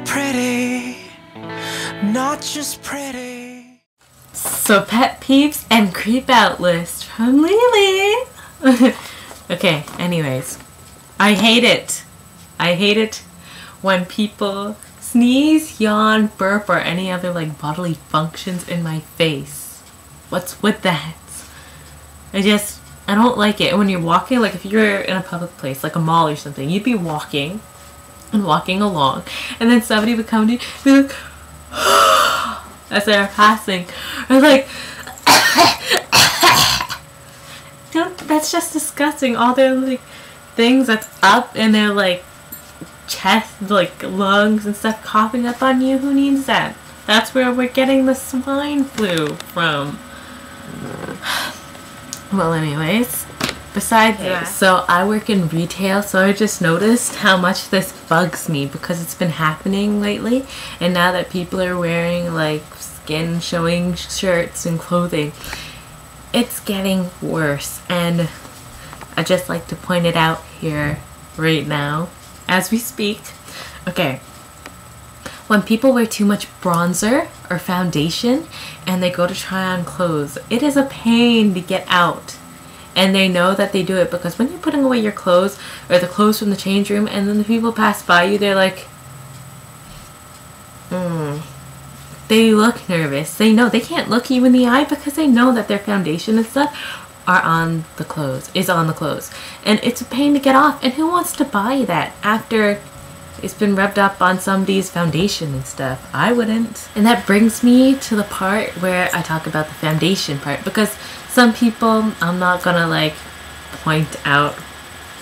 pretty, not just pretty. So pet peeves and creep out list from Leeli. Okay, anyways. I hate it. I hate it when people sneeze, yawn, burp, or any other like bodily functions in my face. What's with that? I don't like it. When you're walking, like if you're in a public place, like a mall or something, you'd be walking and walking along, and then somebody would come to you and be like, as they're passing, or like, that's just disgusting. All their like things that's up in their like chest, like lungs and stuff, coughing up on you. Who needs that? That's where we're getting the swine flu from. Well, anyways, besides that, so I work in retail, so I just noticed how much this bugs me because it's been happening lately, and now that people are wearing like skin showing shirts and clothing, it's getting worse, and I just like to point it out here right now as we speak. Okay, when people wear too much bronzer or foundation and they go to try on clothes, it is a pain to get out. And they know that they do it because when you're putting away your clothes or the clothes from the change room and then the people pass by you, they're like, they look nervous. They know they can't look you in the eye because they know that their foundation and stuff are on the clothes, and it's a pain to get off. And who wants to buy that after it's been rubbed up on somebody's foundation and stuff? I wouldn't. And that brings me to the part where I talk about the foundation part, because some people, I'm not gonna like point out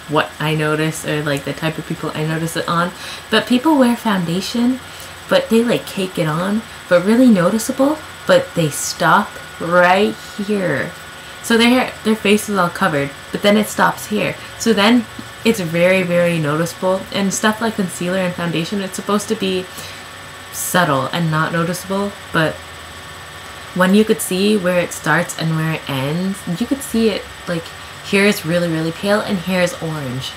what I notice or like the type of people I notice it on, but people wear foundation but they like cake it on, but really noticeable, but they stop right here. So their face is all covered, but then it stops here. So then it's very, very noticeable. And stuff like concealer and foundation, it's supposed to be subtle and not noticeable, but when you could see where it starts and where it ends, you could see it like here is really, really pale and here is orange.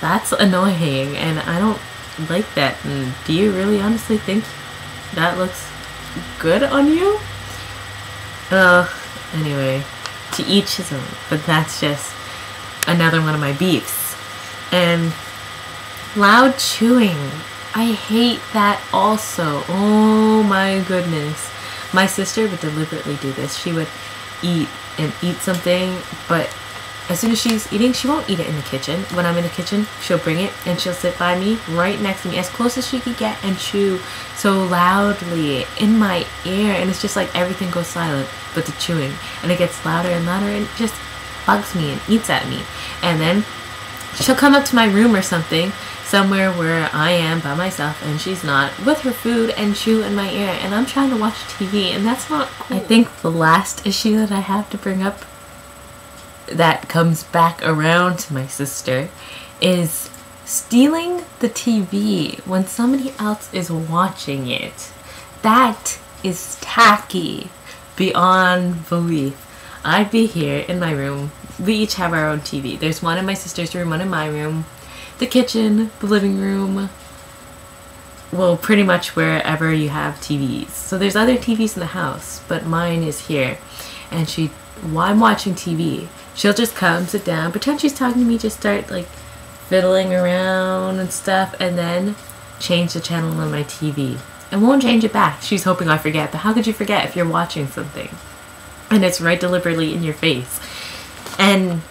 That's annoying, and I don't like that. And do you really honestly think that looks good on you? Anyway, to each his own, but that's just another one of my beefs. And loud chewing, I hate that also. Oh my goodness. My sister would deliberately do this. She would eat something, but as soon as she's eating, she won't eat it in the kitchen. When I'm in the kitchen, she'll bring it and she'll sit by me, right next to me, as close as she could get, and chew so loudly in my ear. And it's just like everything goes silent but the chewing, and it gets louder and louder, and it just bugs me and eats at me. And then she'll come up to my room or something, somewhere where I am by myself and she's not, with her food, and chew in my ear, and I'm trying to watch TV, and that's not cool. I think the last issue that I have to bring up that comes back around to my sister is stealing the TV when somebody else is watching it. That is tacky beyond belief. I'd be here in my room. We each have our own TV. There's one in my sister's room, one in my room, the kitchen, the living room, well, pretty much wherever you have TVs. So there's other TVs in the house, but mine is here. And while I'm watching TV, she'll just come, sit down, pretend she's talking to me, just start like fiddling around and stuff, and then change the channel on my TV. And won't change it back. She's hoping I forget, but how could you forget if you're watching something? And it's right deliberately in your face. And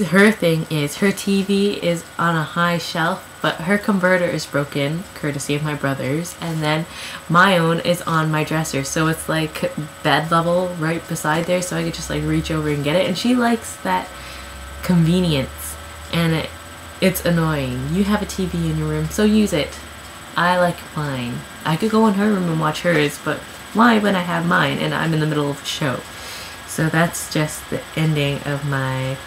her thing is, her TV is on a high shelf, but her converter is broken, courtesy of my brother's, and then my own is on my dresser, so it's like bed level right beside there, so I could just like reach over and get it. And she likes that convenience, and it's annoying. You have a TV in your room, so use it. I like mine. I could go in her room and watch hers, but why when I have mine and I'm in the middle of a show? So that's just the ending of my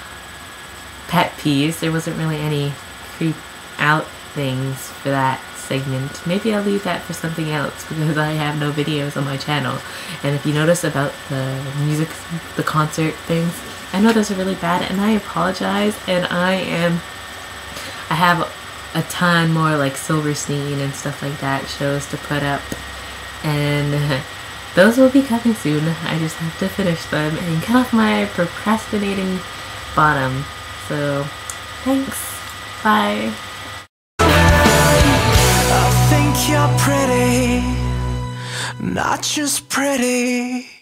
pet peeves. There wasn't really any creep out things for that segment. Maybe I'll leave that for something else because I have no videos on my channel. And if you notice about the music, the concert things, I know those are really bad, and I apologize, and I have a ton more like Silverstein and stuff like that shows to put up, and those will be coming soon. I just have to finish them and get off my procrastinating bottom. So thanks, bye. I think you're pretty, not just pretty.